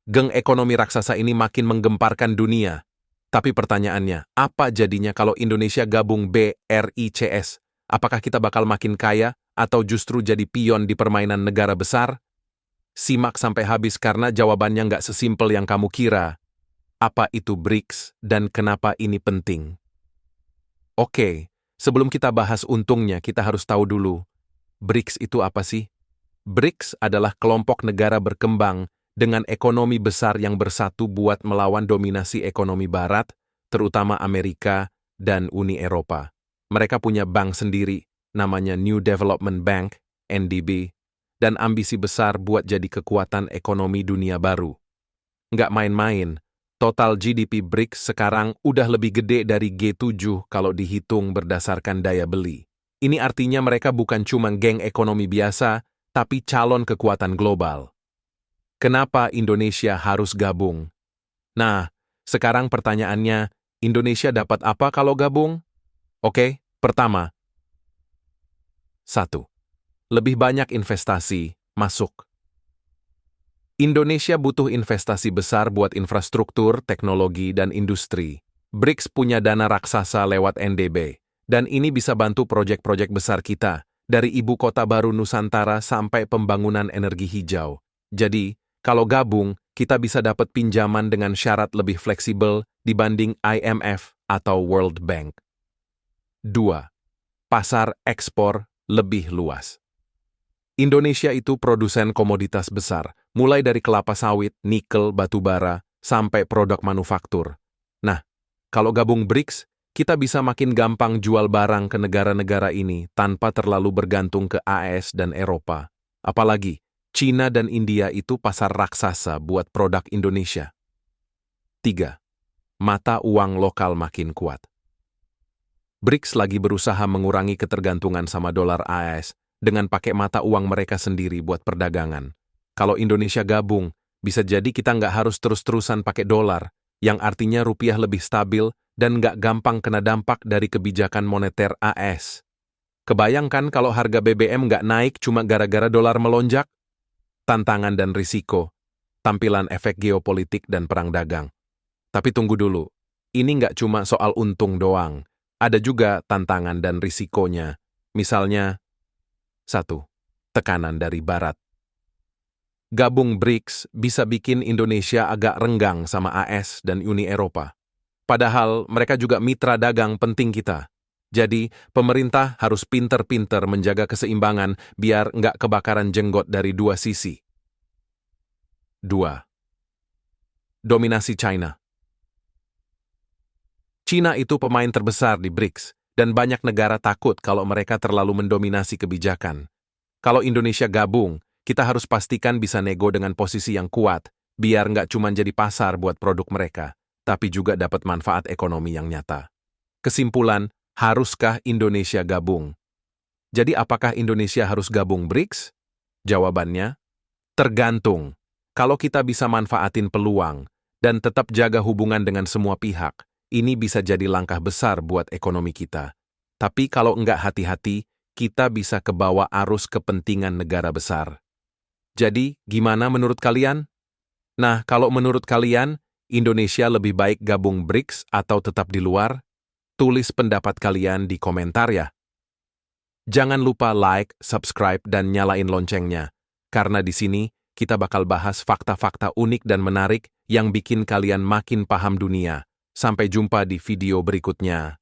Geng ekonomi raksasa ini makin menggemparkan dunia. Tapi pertanyaannya, apa jadinya kalau Indonesia gabung BRICS? Apakah kita bakal makin kaya atau justru jadi pion di permainan negara besar? Simak sampai habis karena jawabannya nggak sesimpel yang kamu kira. Apa itu BRICS dan kenapa ini penting? Oke, sebelum kita bahas untungnya, kita harus tahu dulu. BRICS itu apa sih? BRICS adalah kelompok negara berkembang dengan ekonomi besar yang bersatu buat melawan dominasi ekonomi Barat, terutama Amerika dan Uni Eropa. Mereka punya bank sendiri, namanya New Development Bank, NDB, dan ambisi besar buat jadi kekuatan ekonomi dunia baru. Nggak main-main, total GDP BRICS sekarang udah lebih gede dari G7 kalau dihitung berdasarkan daya beli. Ini artinya mereka bukan cuma geng ekonomi biasa, tapi calon kekuatan global. Kenapa Indonesia harus gabung? Nah, sekarang pertanyaannya, Indonesia dapat apa kalau gabung? Oke, pertama. 1. Lebih banyak investasi masuk. Indonesia butuh investasi besar buat infrastruktur, teknologi, dan industri. BRICS punya dana raksasa lewat NDB, dan ini bisa bantu proyek-proyek besar kita, dari ibu kota baru Nusantara sampai pembangunan energi hijau. Jadi, kalau gabung, kita bisa dapat pinjaman dengan syarat lebih fleksibel dibanding IMF atau World Bank. 2. Pasar ekspor lebih luas. Indonesia itu produsen komoditas besar, mulai dari kelapa sawit, nikel, batu bara, sampai produk manufaktur. Nah, kalau gabung BRICS, kita bisa makin gampang jual barang ke negara-negara ini tanpa terlalu bergantung ke AS dan Eropa. Apalagi, China dan India itu pasar raksasa buat produk Indonesia. 3. Mata uang lokal makin kuat. BRICS lagi berusaha mengurangi ketergantungan sama dolar AS dengan pakai mata uang mereka sendiri buat perdagangan. Kalau Indonesia gabung, bisa jadi kita nggak harus terus-terusan pakai dolar, yang artinya rupiah lebih stabil dan nggak gampang kena dampak dari kebijakan moneter AS. Kebayangkan kalau harga BBM nggak naik cuma gara-gara dolar melonjak? Tantangan dan risiko, tampilan efek geopolitik dan perang dagang. Tapi tunggu dulu, ini nggak cuma soal untung doang. Ada juga tantangan dan risikonya. Misalnya, 1. Tekanan dari Barat. Gabung BRICS bisa bikin Indonesia agak renggang sama AS dan Uni Eropa. Padahal mereka juga mitra dagang penting kita. Jadi, pemerintah harus pinter-pinter menjaga keseimbangan biar nggak kebakaran jenggot dari dua sisi. 2. Dominasi China. China itu pemain terbesar di BRICS, dan banyak negara takut kalau mereka terlalu mendominasi kebijakan. Kalau Indonesia gabung, kita harus pastikan bisa nego dengan posisi yang kuat, biar nggak cuma jadi pasar buat produk mereka, tapi juga dapat manfaat ekonomi yang nyata. Kesimpulan, haruskah Indonesia gabung? Jadi apakah Indonesia harus gabung BRICS? Jawabannya, tergantung. Kalau kita bisa manfaatin peluang, dan tetap jaga hubungan dengan semua pihak, ini bisa jadi langkah besar buat ekonomi kita. Tapi kalau enggak hati-hati, kita bisa kebawa arus kepentingan negara besar. Jadi, gimana menurut kalian? Nah, kalau menurut kalian, Indonesia lebih baik gabung BRICS atau tetap di luar? Tulis pendapat kalian di komentar ya. Jangan lupa like, subscribe, dan nyalain loncengnya. Karena di sini, kita bakal bahas fakta-fakta unik dan menarik yang bikin kalian makin paham dunia. Sampai jumpa di video berikutnya.